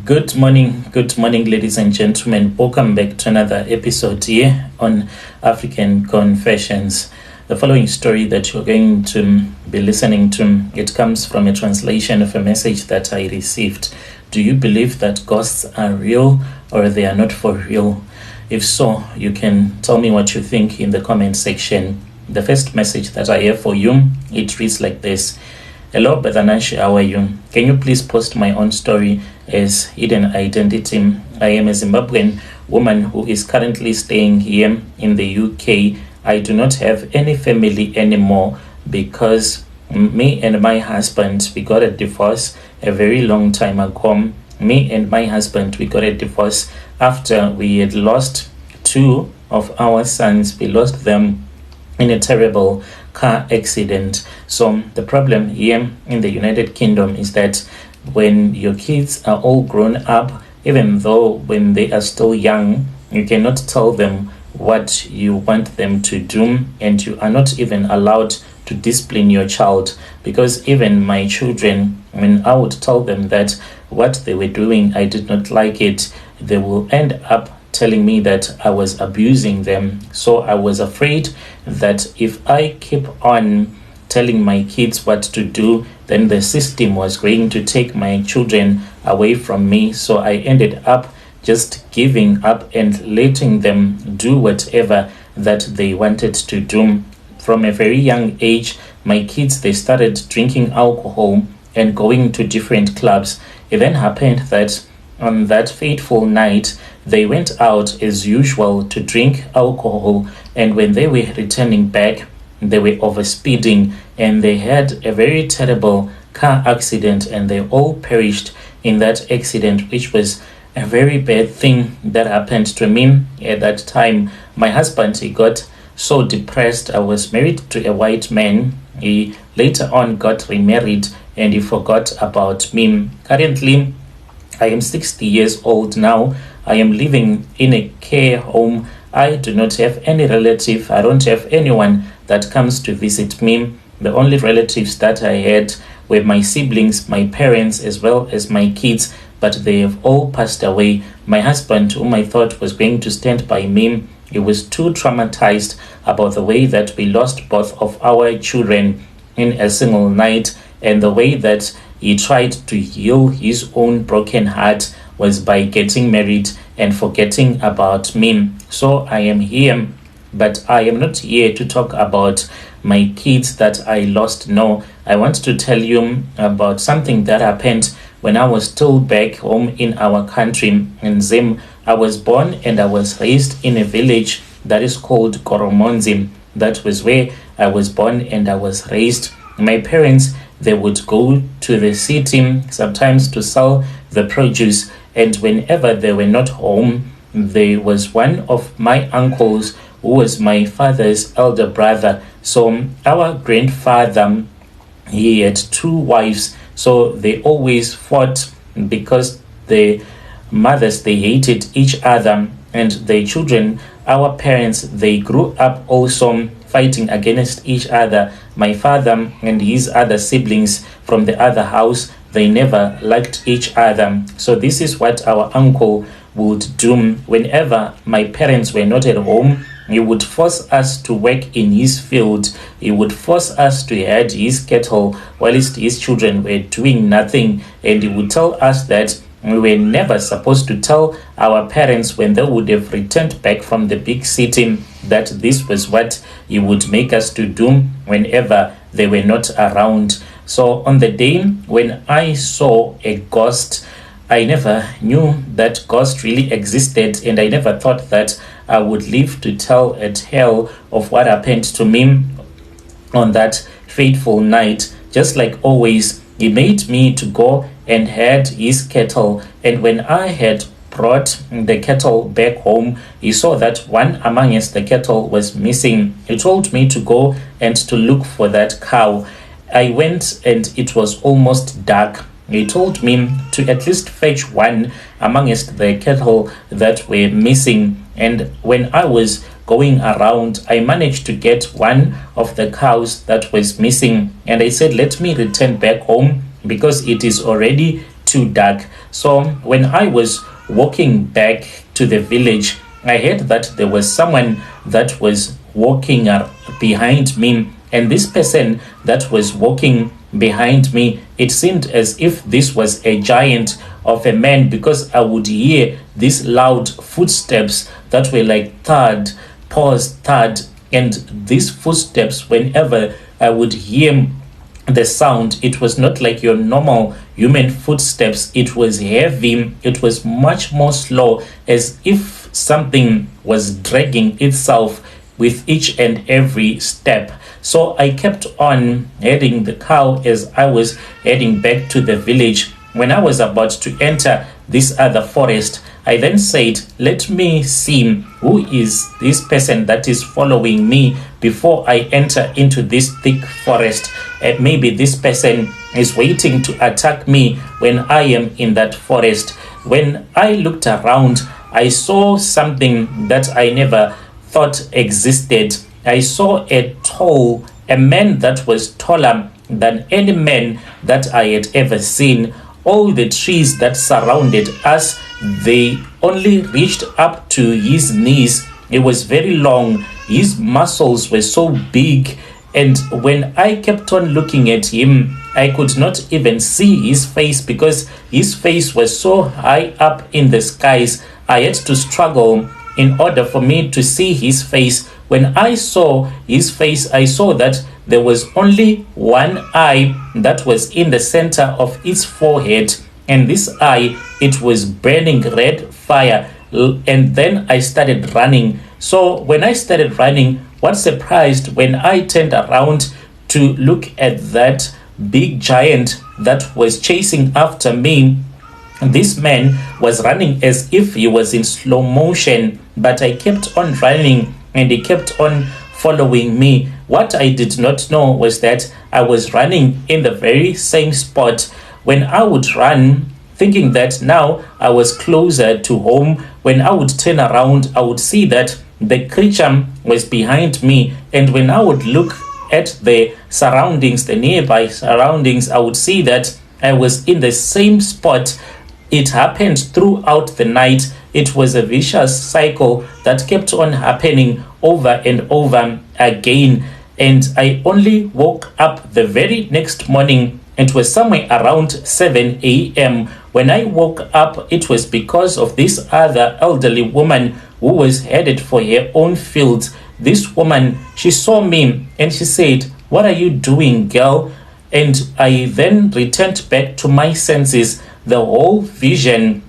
Good morning, ladies and gentlemen. Welcome back to another episode here on African Confessions. The following story that you're going to be listening to, it comes from a translation of a message that I received. Do you believe that ghosts are real or they are not for real? If so, you can tell me what you think in the comment section. The first message that I have for you, it reads like this. Hello, Brother Nash, how are you? Can you please post my own story as hidden identity? I am a Zimbabwean woman who is currently staying here in the UK. I do not have any family anymore because me and my husband, we got a divorce a very long time ago. Me and my husband, we got a divorce after we had lost two of our sons. We lost them in a terrible car accident. So the problem here in the United Kingdom is that when your kids are all grown up, even though when they are still young, you cannot tell them what you want them to do, and you are not even allowed to discipline your child. Because even my children, when I would tell them that what they were doing, I did not like it, they will end up telling me that I was abusing them. So I was afraid that if I keep on telling my kids what to do, then the system was going to take my children away from me. So I ended up just giving up and letting them do whatever that they wanted to do. From a very young age, my kids, they started drinking alcohol and going to different clubs. It then happened that on that fateful night, they went out as usual to drink alcohol, and when they were returning back, they were overspeeding and they had a very terrible car accident, and they all perished in that accident, which was a very bad thing that happened to me at that time. My husband, he got so depressed. I was married to a white man. He later on got remarried and he forgot about me. Currently, I am 60 years old now. I am living in a care home. I do not have any relative. I don't have anyone that comes to visit me. The only relatives that I had were my siblings, my parents, as well as my kids, but they have all passed away. My husband, whom I thought was going to stand by me, he was too traumatized about the way that we lost both of our children in a single night, and the way that he tried to heal his own broken heart was by getting married and forgetting about me. So I am here, but I am not here to talk about my kids that I lost. No, I want to tell you about something that happened when I was still back home in our country in Zim. I was born and I was raised in a village that is called Koromonzi. That was where I was born and I was raised. My parents, they would go to the city sometimes to sell the produce, and whenever they were not home, there was one of my uncles who was my father's elder brother. So our grandfather, he had two wives, so they always fought because the mothers, they hated each other, and the children, our parents, they grew up also fighting against each other. My father and his other siblings from the other house, they never liked each other. So this is what our uncle would do. Whenever my parents were not at home, he would force us to work in his field. He would force us to herd his cattle whilst his children were doing nothing. And he would tell us that we were never supposed to tell our parents when they would have returned back from the big city that this was what he would make us to do whenever they were not around. So on the day when I saw a ghost, I never knew that ghost really existed, and I never thought that I would live to tell a tale of what happened to me on that fateful night. Just like always, he made me to go and herd his cattle, and when I had brought the cattle back home, he saw that one amongst the cattle was missing. He told me to go and to look for that cow. I went and it was almost dark. He told me to at least fetch one amongst the cattle that were missing, and when I was going around, I managed to get one of the cows that was missing, and I said, let me return back home because it is already too dark. So when I was walking back to the village, I heard that there was someone that was walking behind me, and this person that was walking behind me, it seemed as if this was a giant of a man, because I would hear these loud footsteps that were like thud, pause, thud, and these footsteps, whenever I would hear the sound, it was not like your normal human footsteps. It was heavy, it was much more slow, as if something was dragging itself with each and every step. So I kept on heading the cow as I was heading back to the village. When I was about to enter this other forest, I then said, let me see who is this person that is following me before I enter into this thick forest. Maybe this person is waiting to attack me when I am in that forest. When I looked around, I saw something that I never thought existed. I saw a man that was taller than any man that I had ever seen. All the trees that surrounded us, they only reached up to his knees. He was very long. His muscles were so big. And when I kept on looking at him, I could not even see his face, because his face was so high up in the skies. I had to struggle in order for me to see his face. When I saw his face, I saw that there was only one eye that was in the center of its forehead, and this eye, it was burning red fire. And then I started running. So when I started running, what surprised when I turned around to look at that big giant that was chasing after me, this man was running as if he was in slow motion, but I kept on running and he kept on following me. What I did not know was that I was running in the very same spot. When I would run, thinking that now I was closer to home, when I would turn around, I would see that the creature was behind me. And when I would look at the surroundings, the nearby surroundings, I would see that I was in the same spot. It happened throughout the night. It was a vicious cycle that kept on happening over and over again. And I only woke up the very next morning. It was somewhere around 7 a.m. When I woke up, it was because of this other elderly woman who was headed for her own field. This woman, she saw me and she said, "What are you doing, girl?" And I then returned back to my senses. The whole vision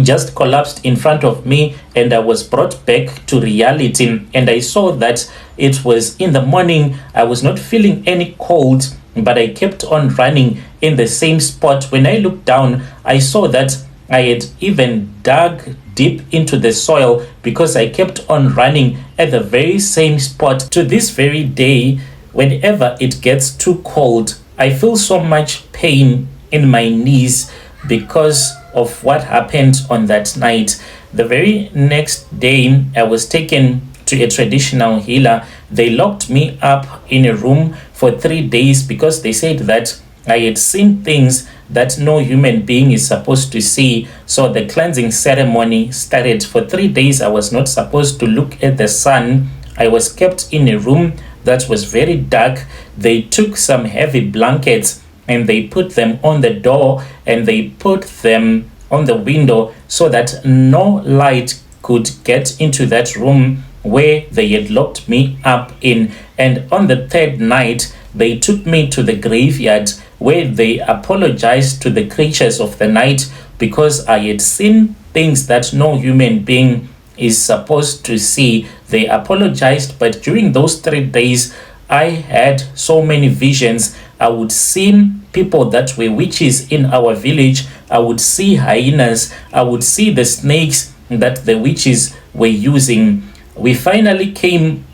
just collapsed in front of me, and I was brought back to reality. And I saw that it was in the morning. I was not feeling any cold, but I kept on running in the same spot. When I looked down, I saw that I had even dug deep into the soil, because I kept on running at the very same spot. To this very day, whenever it gets too cold, I feel so much pain in my knees because of what happened on that night. The very next day, I was taken to a traditional healer. They locked me up in a room for 3 days because they said that I had seen things that no human being is supposed to see. So the cleansing ceremony started. For 3 days, I was not supposed to look at the sun. I was kept in a room that was very dark. They took some heavy blankets and they put them on the door and they put them on the window so that no light could get into that room where they had locked me up in. And on the third night, they took me to the graveyard where they apologized to the creatures of the night because I had seen things that no human being is supposed to see. They apologized, but during those 3 days, I had so many visions. I would see people that were witches in our village. I would see hyenas. I would see the snakes that the witches were using. We finally came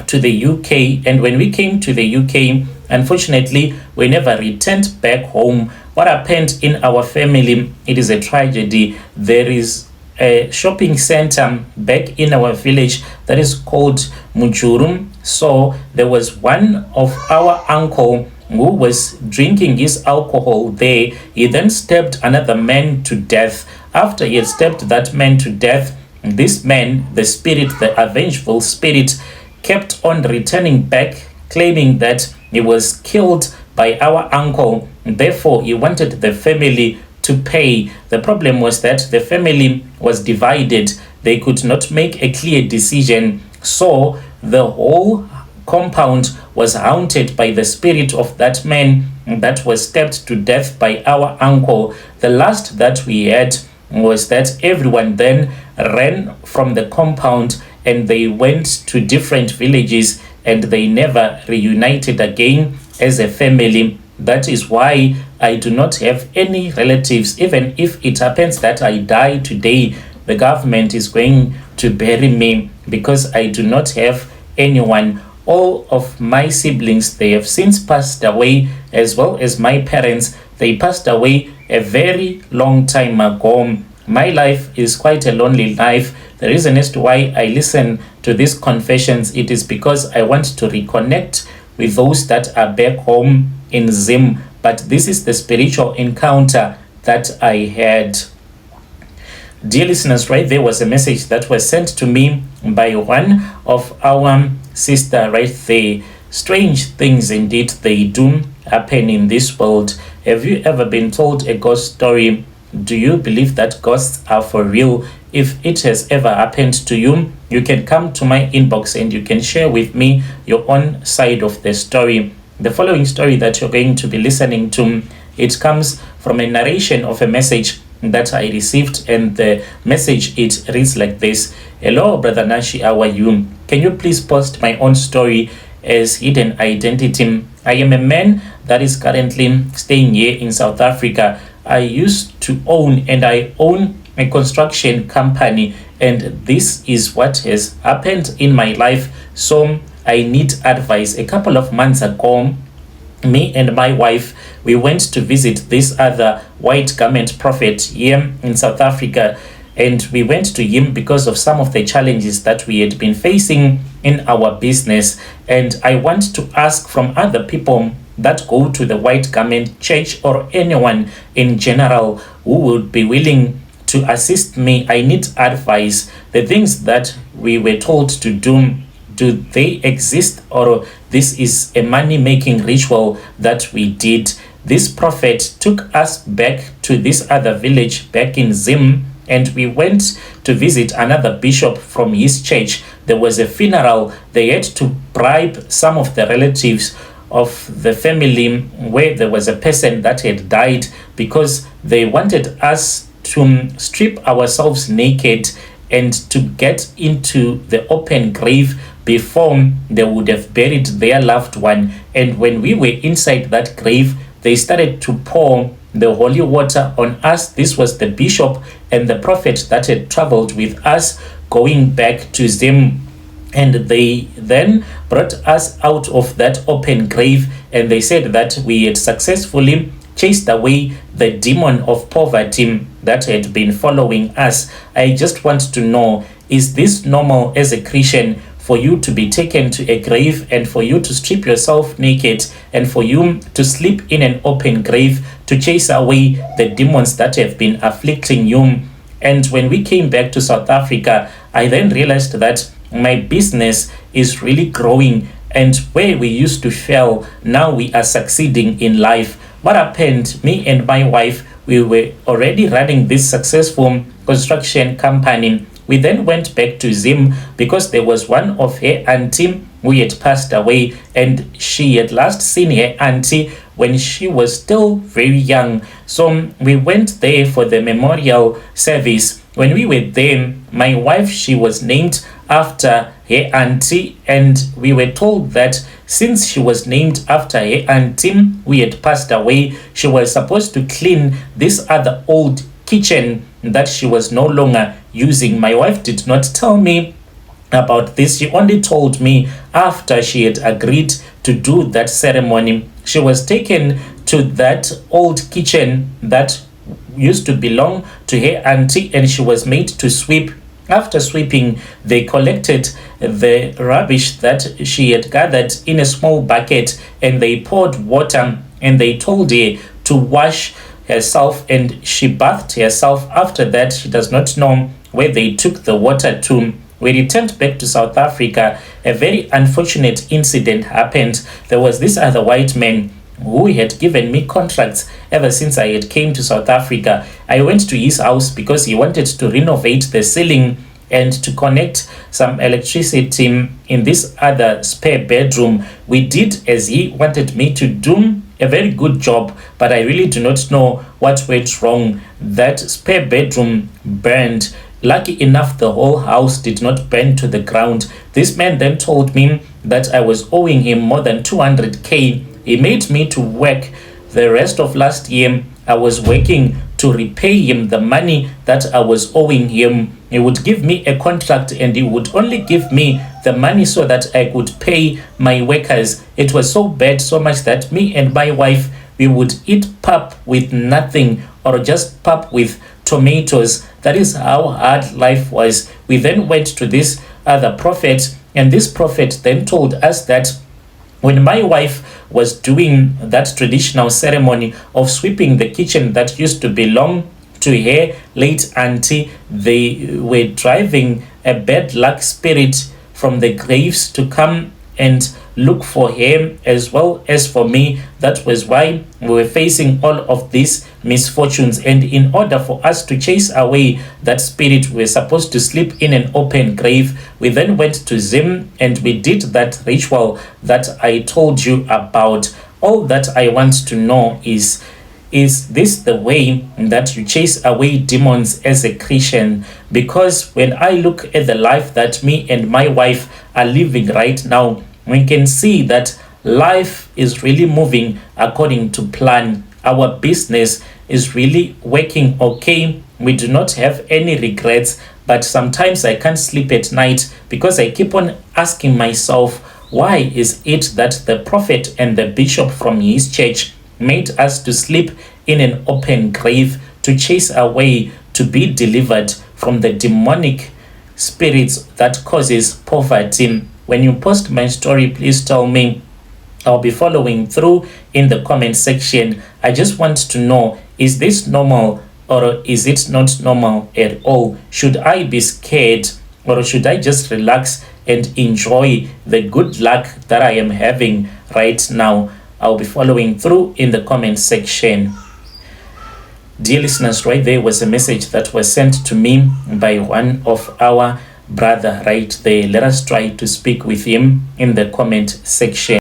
to the UK, and when we came to the UK, unfortunately, we never returned back home. What happened in our family, it is a tragedy. There is a shopping center back in our village that is called Mujurum. So there was one of our uncle who was drinking his alcohol there. He then stabbed another man to death. After he had stabbed that man to death, this man, the spirit, the avengeful spirit, kept on returning back, claiming that he was killed by our uncle. Therefore, he wanted the family to pay. The problem was that the family was divided. They could not make a clear decision. So the whole compound was haunted by the spirit of that man that was stabbed to death by our uncle. The last that we had was that everyone then ran from the compound and they went to different villages and they never reunited again as a family. That is why I do not have any relatives. Even if it happens that I die today, the government is going to bury me because I do not have anyone. All of my siblings, they have since passed away, as well as my parents. They passed away a very long time ago. My life is quite a lonely life. The reason as to why I listen to these confessions, it is because I want to reconnect with those that are back home in Zim. But this is the spiritual encounter that I had. Dear listeners, right there was a message that was sent to me by one of our sister right there. Strange things indeed they do happen in this world. Have you ever been told a ghost story? Do you believe that ghosts are for real? If it has ever happened to you, you can come to my inbox and you can share with me your own side of the story. The following story that you're going to be listening to, it comes from a narration of a message that I received, and the message, it reads like this. Hello, Brother Nashi, how are you? Can you please post my own story as hidden identity? I am a man that is currently staying here in South Africa. I used to own, and I own a construction company, and this is what has happened in my life. So I need advice. A couple of months ago, me and my wife, we went to visit this other white garment prophet here in South Africa, and we went to him because of some of the challenges that we had been facing in our business. And I want to ask from other people that go to the white garment church, or anyone in general who would be willing to assist me. I need advice. The things that we were told to do they exist, or this is a money-making ritual that we did? This prophet took us back to this other village back in Zim, and we went to visit another bishop from his church. There was a funeral. They had to bribe some of the relatives of the family where there was a person that had died, because they wanted us to strip ourselves naked and to get into the open grave before they would have buried their loved one. And when we were inside that grave, they started to pour the holy water on us. This was the bishop and the prophet that had traveled with us going back to Zim. And they then brought us out of that open grave, and they said that we had successfully chased away the demon of poverty that had been following us. I just want to know, is this normal as a Christian for you to be taken to a grave and for you to strip yourself naked and for you to sleep in an open grave to chase away the demons that have been afflicting you? And when we came back to South Africa, I then realized that my business is really growing, and where we used to fail, now we are succeeding in life. What happened? Me and my wife, we were already running this successful construction company. We then went back to Zim because there was one of her auntie who had passed away, and she had last seen her auntie when she was still very young. So we went there for the memorial service. When we were there, my wife, she was named after her auntie, and we were told that since she was named after her auntie who had passed away, she was supposed to clean this other old kitchen that she was no longer using. My wife did not tell me about this. She only told me after she had agreed to do that ceremony. She was taken to that old kitchen that used to belong to her auntie, and she was made to sweep After sweeping, they collected the rubbish that she had gathered in a small bucket, and they poured water, and they told her to wash herself, and she bathed herself. After that, she does not know where they took the water to. We returned back to South Africa. A very unfortunate incident happened. There was this other white man who had given me contracts ever since I had came to South Africa. I went to his house because he wanted to renovate the ceiling and to connect some electricity in this other spare bedroom. We did as he wanted me to do, a very good job, but I really do not know what went wrong. That spare bedroom burned. Lucky enough, the whole house did not burn to the ground. This man then told me that I was owing him more than 200k. He made me to work the rest of last year. I was working to repay him the money that I was owing him. He would give me a contract and he would only give me the money so that I could pay my workers. It was so bad, so much that me and my wife, we would eat pap with nothing or just pap with tomatoes. That is how hard life was. We then went to this other prophet, and this prophet then told us that when my wife was doing that traditional ceremony of sweeping the kitchen that used to belong to her late auntie, they were driving a bad luck spirit from the graves to come and look for her as well as for me. That was why we were facing all of these misfortunes. And in order for us to chase away that spirit, we were supposed to sleep in an open grave. We then went to Zim and we did that ritual that I told you about. All that I want to know is this the way that you chase away demons as a Christian? Because when I look at the life that me and my wife are living right now, we can see that life is really moving according to plan. Our business is really working okay. We do not have any regrets, but sometimes I can't sleep at night because I keep on asking myself, why is it that the prophet and the bishop from his church made us to sleep in an open grave, to chase away, to be delivered from the demonic spirits that causes poverty? When you post my story, please tell me. I'll be following through in the comment section. I just want to know, is this normal or is it not normal at all? Should I be scared or should I just relax and enjoy the good luck that I am having right now? I'll be following through in the comment section. Dear listeners, right there was a message that was sent to me by one of our brother right there. Let us try to speak with him in the comment section.